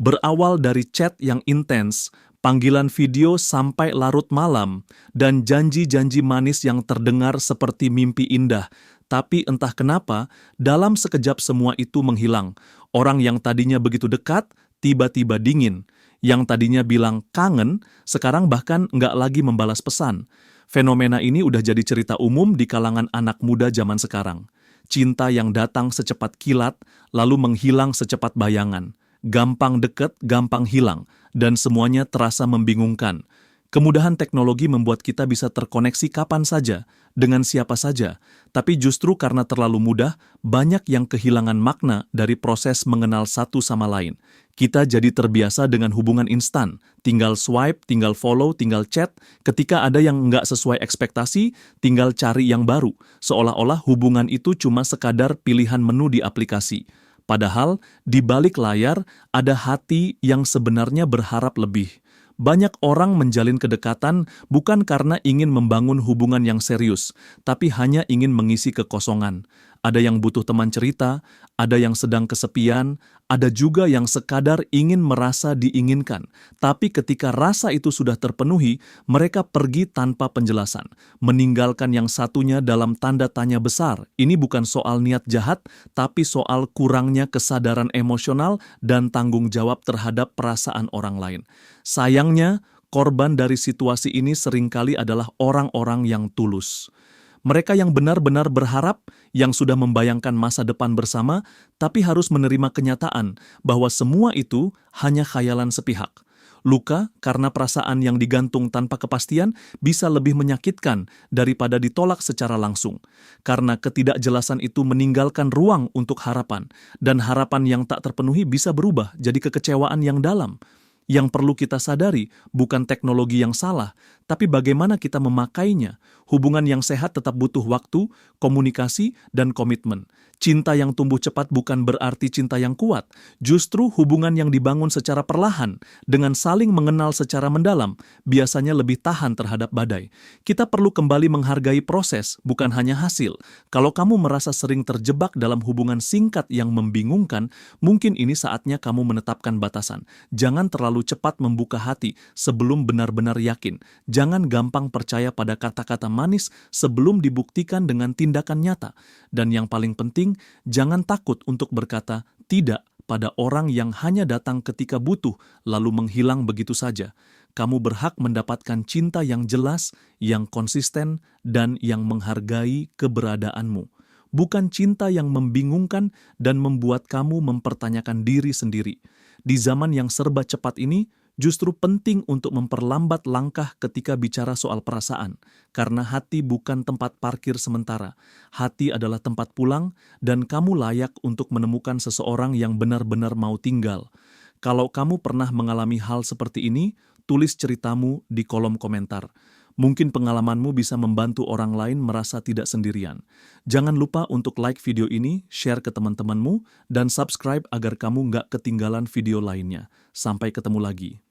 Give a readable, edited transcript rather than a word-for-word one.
Berawal dari chat yang intens, panggilan video sampai larut malam, dan janji-janji manis yang terdengar seperti mimpi indah. Tapi entah kenapa, dalam sekejap semua itu menghilang. Orang yang tadinya begitu dekat, tiba-tiba dingin. Yang tadinya bilang kangen, sekarang bahkan nggak lagi membalas pesan. Fenomena ini udah jadi cerita umum di kalangan anak muda zaman sekarang. Cinta yang datang secepat kilat, lalu menghilang secepat bayangan. Gampang deket, gampang hilang, dan semuanya terasa membingungkan. Kemudahan teknologi membuat kita bisa terkoneksi kapan saja, dengan siapa saja, tapi justru karena terlalu mudah, banyak yang kehilangan makna dari proses mengenal satu sama lain. Kita jadi terbiasa dengan hubungan instan, tinggal swipe, tinggal follow, tinggal chat, ketika ada yang nggak sesuai ekspektasi, tinggal cari yang baru, seolah-olah hubungan itu cuma sekadar pilihan menu di aplikasi. Padahal, di balik layar ada hati yang sebenarnya berharap lebih. Banyak orang menjalin kedekatan bukan karena ingin membangun hubungan yang serius, tapi hanya ingin mengisi kekosongan. Ada yang butuh teman cerita, ada yang sedang kesepian, ada juga yang sekadar ingin merasa diinginkan. Tapi ketika rasa itu sudah terpenuhi, mereka pergi tanpa penjelasan, meninggalkan yang satunya dalam tanda tanya besar. Ini bukan soal niat jahat, tapi soal kurangnya kesadaran emosional dan tanggung jawab terhadap perasaan orang lain. Sayangnya, korban dari situasi ini seringkali adalah orang-orang yang tulus. Mereka yang benar-benar berharap, yang sudah membayangkan masa depan bersama, tapi harus menerima kenyataan bahwa semua itu hanya khayalan sepihak. Luka karena perasaan yang digantung tanpa kepastian bisa lebih menyakitkan daripada ditolak secara langsung. Karena ketidakjelasan itu meninggalkan ruang untuk harapan, dan harapan yang tak terpenuhi bisa berubah jadi kekecewaan yang dalam. Yang perlu kita sadari bukan teknologi yang salah, tapi bagaimana kita memakainya. Hubungan yang sehat tetap butuh waktu, komunikasi, dan komitmen. Cinta yang tumbuh cepat bukan berarti cinta yang kuat. Justru hubungan yang dibangun secara perlahan, dengan saling mengenal secara mendalam, biasanya lebih tahan terhadap badai. Kita perlu kembali menghargai proses, bukan hanya hasil. Kalau kamu merasa sering terjebak dalam hubungan singkat yang membingungkan, mungkin ini saatnya kamu menetapkan batasan. Jangan terlalu cepat membuka hati sebelum benar-benar yakin. Jangan gampang percaya pada kata-kata manis sebelum dibuktikan dengan tindakan nyata. Dan yang paling penting, jangan takut untuk berkata tidak pada orang yang hanya datang ketika butuh lalu menghilang begitu saja. Kamu berhak mendapatkan cinta yang jelas, yang konsisten, dan yang menghargai keberadaanmu. Bukan cinta yang membingungkan dan membuat kamu mempertanyakan diri sendiri. Di zaman yang serba cepat ini, justru penting untuk memperlambat langkah ketika bicara soal perasaan, karena hati bukan tempat parkir sementara. Hati adalah tempat pulang, dan kamu layak untuk menemukan seseorang yang benar-benar mau tinggal. Kalau kamu pernah mengalami hal seperti ini, tulis ceritamu di kolom komentar. Mungkin pengalamanmu bisa membantu orang lain merasa tidak sendirian. Jangan lupa untuk like video ini, share ke teman-temanmu, dan subscribe agar kamu nggak ketinggalan video lainnya. Sampai ketemu lagi.